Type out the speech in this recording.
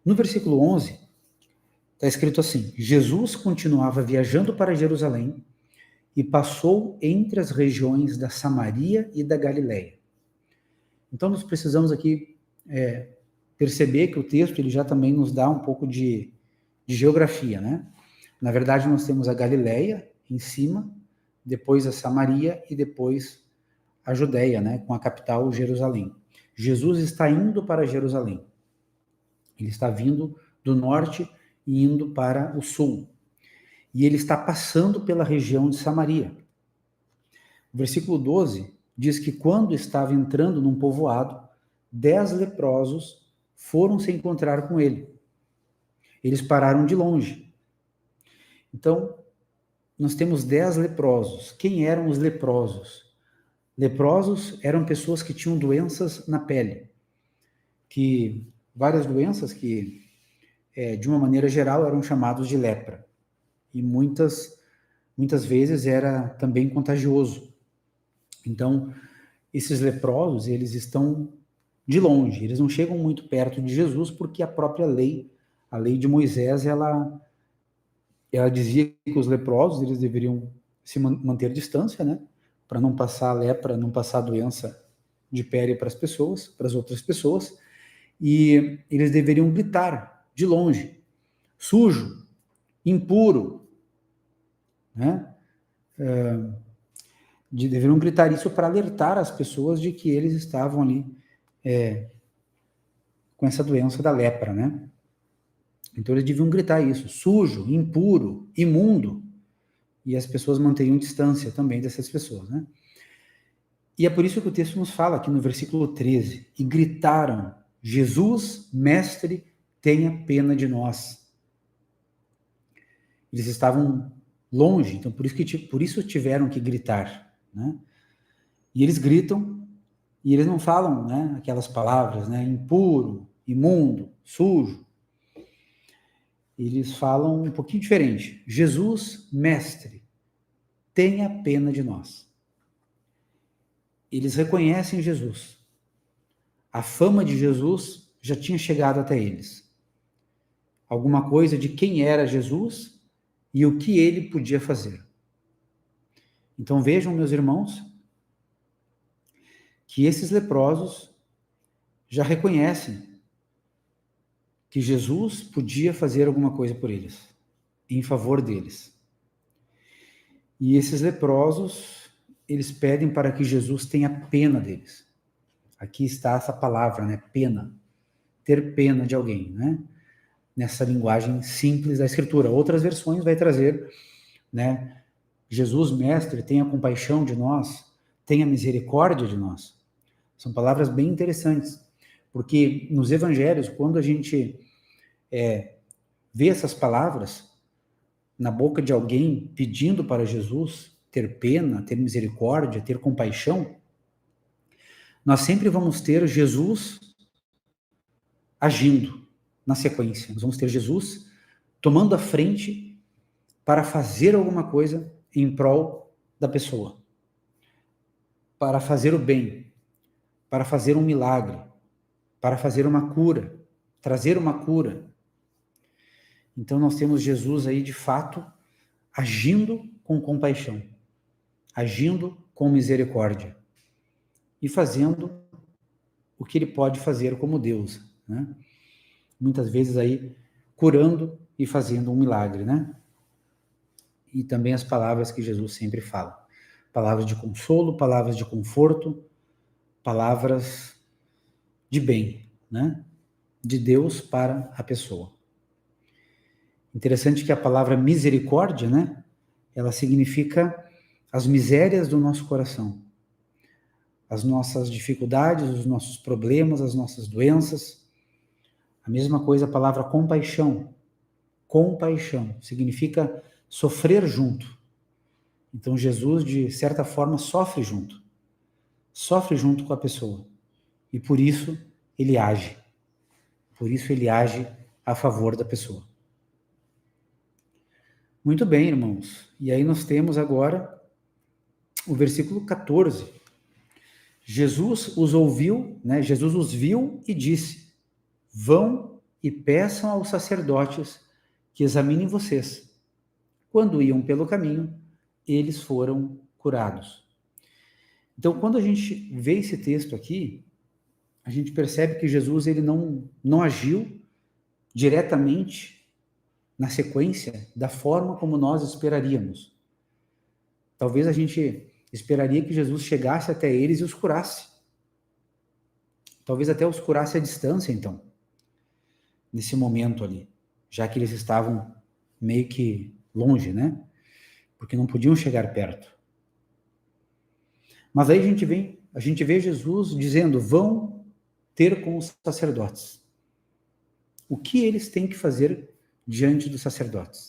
No versículo 11, está escrito assim: Jesus continuava viajando para Jerusalém e passou entre as regiões da Samaria e da Galileia. Então, nós precisamos aqui perceber que o texto ele já também nos dá um pouco de geografia, né? Na verdade, nós temos a Galileia em cima, depois a Samaria e depois a Judéia, né? Com a capital Jerusalém. Jesus está indo para Jerusalém. Ele está vindo do norte e indo para o sul. E ele está passando pela região de Samaria. O versículo 12 diz que quando estava entrando num povoado, 10 leprosos foram se encontrar com ele. Eles pararam de longe. Então, nós temos 10 leprosos. Quem eram os leprosos? Leprosos eram pessoas que tinham doenças na pele, que várias doenças que, de uma maneira geral, eram chamados de lepra. E muitas vezes era também contagioso. Então, esses leprosos, eles estão de longe, eles não chegam muito perto de Jesus, porque a própria lei, a lei de Moisés, ela dizia que os leprosos, eles deveriam se manter distância, né? Para não passar a lepra, não passar a doença de pele para as pessoas, para as outras pessoas, e eles deveriam gritar de longe: sujo, impuro, né? Deveriam gritar isso para alertar as pessoas de que eles estavam ali com essa doença da lepra, né? Então eles deviam gritar isso: sujo, impuro, imundo, e as pessoas manteriam distância também dessas pessoas, né? E é por isso que o texto nos fala aqui no versículo 13: e gritaram: Jesus, mestre, tenha pena de nós. Eles estavam longe, então por isso tiveram que gritar, né? E eles gritam, e eles não falam, né, aquelas palavras, né, impuro, imundo, sujo. Eles falam um pouquinho diferente: Jesus, mestre, tenha pena de nós. Eles reconhecem Jesus. A fama de Jesus já tinha chegado até eles. Alguma coisa de quem era Jesus e o que ele podia fazer. Então vejam, meus irmãos, que esses leprosos já reconhecem que Jesus podia fazer alguma coisa por eles, em favor deles. E esses leprosos, eles pedem para que Jesus tenha pena deles. Aqui está essa palavra, né? Pena. Ter pena de alguém, né? Nessa linguagem simples da Escritura. Outras versões vai trazer, né? Jesus, mestre, tenha compaixão de nós, tenha misericórdia de nós. São palavras bem interessantes, porque nos evangelhos, quando a gente vê essas palavras na boca de alguém pedindo para Jesus ter pena, ter misericórdia, ter compaixão, nós sempre vamos ter Jesus agindo na sequência. Nós vamos ter Jesus tomando a frente para fazer alguma coisa em prol da pessoa, para fazer o bem, para fazer um milagre, para fazer uma cura, trazer uma cura. Então nós temos Jesus aí de fato agindo com compaixão, agindo com misericórdia e fazendo o que ele pode fazer como Deus, né? Muitas vezes aí curando e fazendo um milagre, né? E também as palavras que Jesus sempre fala. Palavras de consolo, palavras de conforto, palavras de bem, né? De Deus para a pessoa. Interessante que a palavra misericórdia, né? Ela significa as misérias do nosso coração. As nossas dificuldades, os nossos problemas, as nossas doenças. A mesma coisa a palavra compaixão. Compaixão significa sofrer junto. Então Jesus, de certa forma, sofre junto com a pessoa. E por isso ele age. Por isso ele age a favor da pessoa. Muito bem, irmãos. E aí nós temos agora o versículo 14. Jesus os ouviu, né? Jesus os viu e disse: vão e peçam aos sacerdotes que examinem vocês. Quando iam pelo caminho, eles foram curados. Então, quando a gente vê esse texto aqui, a gente percebe que Jesus ele não agiu diretamente na sequência da forma como nós esperaríamos. Talvez a gente esperaria que Jesus chegasse até eles e os curasse. Talvez até os curasse à distância, então, nesse momento ali, já que eles estavam meio que longe, né? Porque não podiam chegar perto. Mas aí a gente vê Jesus dizendo: vão ter com os sacerdotes. O que eles têm que fazer diante dos sacerdotes?